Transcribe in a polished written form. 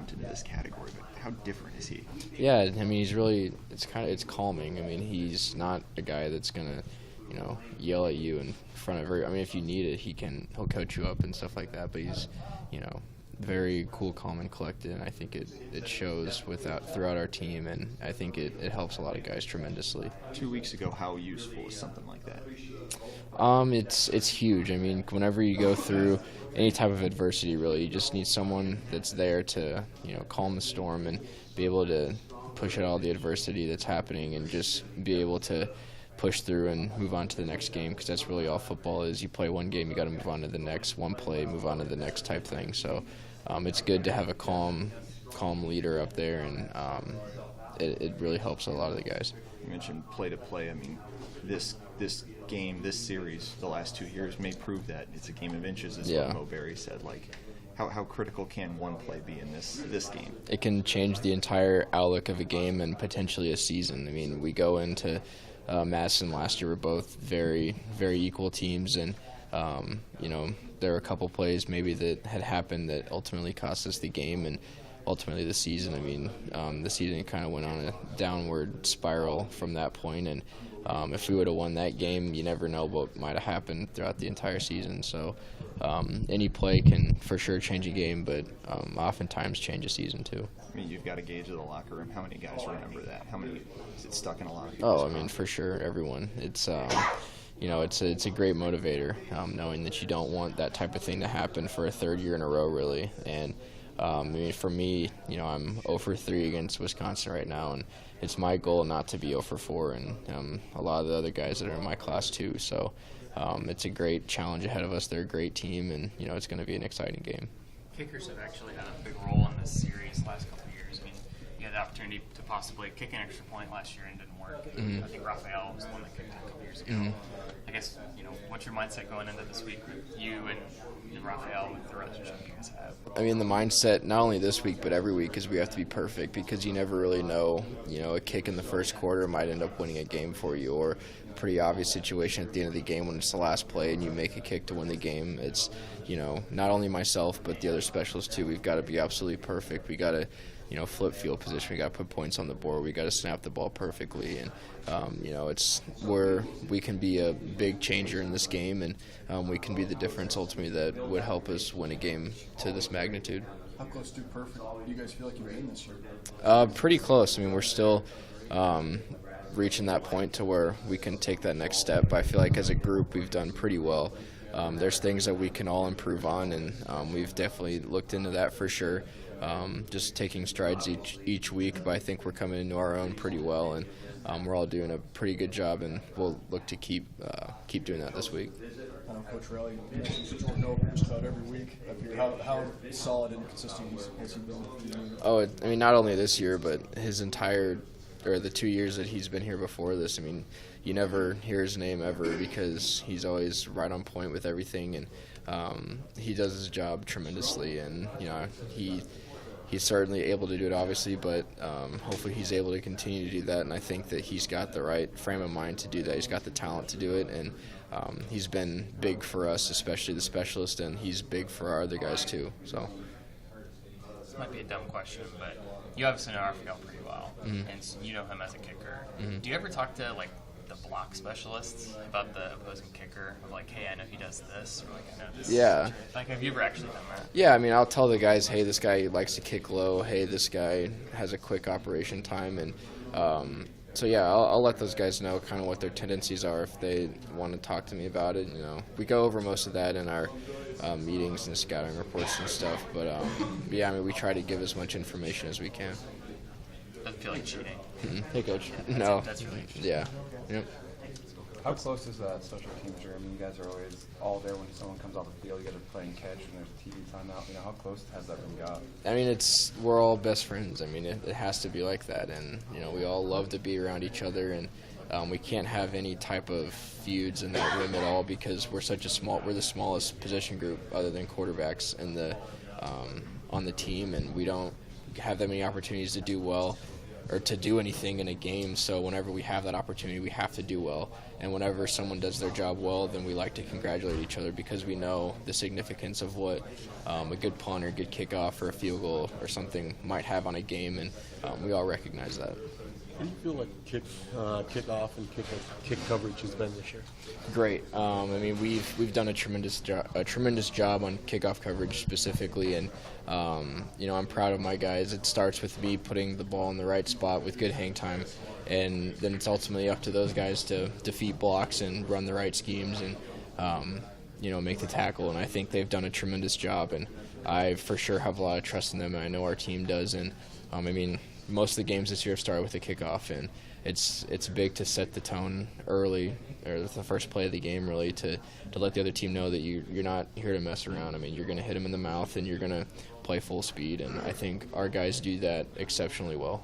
lumped into this category, but how different is he? Yeah, I mean, it's calming. I mean, he's not a guy that's gonna, yell at you in front of I mean, if you need it, he'll coach you up and stuff like that. But he's, very cool, calm, and collected, and I think it shows throughout our team, and I think it helps a lot of guys tremendously. 2 weeks ago, how useful is something like that? It's huge. I mean, whenever you go through any type of adversity, really, you just need someone that's there to, calm the storm and be able to push out all the adversity that's happening and just be able to push through and move on to the next game, because that's really all football is. You play one game, you got to move on to the next. One play, move on to the next type thing. So it's good to have a calm leader up there, and it really helps a lot of the guys. You mentioned play to play. I mean, this game, this series, the last 2 years may prove that it's a game of inches, is what Mo Berry said. Like, how critical can one play be in this game? It can change the entire outlook of a game and potentially a season. I mean, we go into Madison last year, we're both very, very equal teams, and there were a couple plays maybe that had happened that ultimately cost us the game and ultimately the season. I mean, the season kind of went on a downward spiral from that point, and if we would have won that game, you never know what might have happened throughout the entire season. So any play can for sure change a game, but oftentimes change a season too. I mean, you've got a gauge of the locker room. How many guys remember that? How many is it stuck in a lot of people's I mean, for sure, everyone. It's it's a great motivator, knowing that you don't want that type of thing to happen for a third year in a row, really. And I mean, for me, I'm 0 for 3 against Wisconsin right now, and it's my goal not to be 0 for 4, and a lot of the other guys that are in my class too. So it's a great challenge ahead of us. They're a great team, and it's going to be an exciting game. Kickers have actually had a big role in this series the last couple of years. I mean, you had the opportunity to possibly kick an extra point last year and it didn't work. I think Raphael was the one that kicked it a couple years ago. I guess, what's your mindset going into this week with you and Raphael, with the relationship you guys have? I mean, the mindset, not only this week, but every week, is we have to be perfect, because you never really know, a kick in the first quarter might end up winning a game for you, or a pretty obvious situation at the end of the game when it's the last play and you make a kick to win the game. It's, not only myself, but the other specialists too. We've got to be absolutely perfect. We got to, flip field position. We got to put points on the board. We got to snap the ball perfectly, and it's where we can be a big changer in this game, and we can be the difference ultimately that would help us win a game to this magnitude. How close to perfect do you guys feel like you're in this year? Pretty close. I mean, we're still reaching that point to where we can take that next step. I feel like as a group we've done pretty well. There's things that we can all improve on, and we've definitely looked into that for sure. Just taking strides each week, but I think we're coming into our own pretty well, and we're all doing a pretty good job, and we'll look to keep doing that this week. Coach Rowley, you mentioned Jordan Oak just about every week. How solid and consistent has he been? I mean, not only this year, but the 2 years that he's been here before this. I mean, you never hear his name ever, because he's always right on point with everything, and he does his job tremendously, and he's certainly able to do it, obviously, but hopefully he's able to continue to do that, and I think that he's got the right frame of mind to do that. He's got the talent to do it, and he's been big for us, especially the specialist, and he's big for our other guys too. So this might be a dumb question, but you obviously know Raphael pretty well, and you know him as a kicker. Do you ever talk to the block specialists about the opposing kicker? Like, hey, I know he does this, or I know this. Yeah. Have you ever actually done that? Yeah, I mean, I'll tell the guys, hey, this guy likes to kick low. Hey, this guy has a quick operation time, and so yeah, I'll let those guys know kind of what their tendencies are if they want to talk to me about it. We go over most of that in our meetings and scouting reports and stuff, but yeah, I mean, we try to give as much information as we can. Doesn't feel like cheating. Hey, Coach. No. That's really interesting. Yeah. Yep. How close is that special teams here? I mean, you guys are always all there when someone comes off the field. You guys are playing catch, and there's a TV timeout. How close has that been got? I mean, we're all best friends. I mean, it has to be like that, and we all love to be around each other, and we can't have any type of feuds in that room at all, because we're the smallest position group other than quarterbacks in the on the team, and we don't have that many opportunities to do well or to do anything in a game. So whenever we have that opportunity, we have to do well. And whenever someone does their job well, then we like to congratulate each other because we know the significance of what a good punt or a good kickoff or a field goal or something might have on a game, and we all recognize that. How do you feel like kickoff and kick coverage has been this year? Great. I mean, we've done a tremendous job on kickoff coverage specifically, and I'm proud of my guys. It starts with me putting the ball in the right spot with good hang time, and then it's ultimately up to those guys to defeat blocks and run the right schemes and make the tackle. And I think they've done a tremendous job, and I for sure have a lot of trust in them, and I know our team does. And most of the games this year have started with a kickoff, and it's big to set the tone early, or the first play of the game, really, to let the other team know that you're not here to mess around. I mean, you're going to hit them in the mouth, and you're going to play full speed, and I think our guys do that exceptionally well.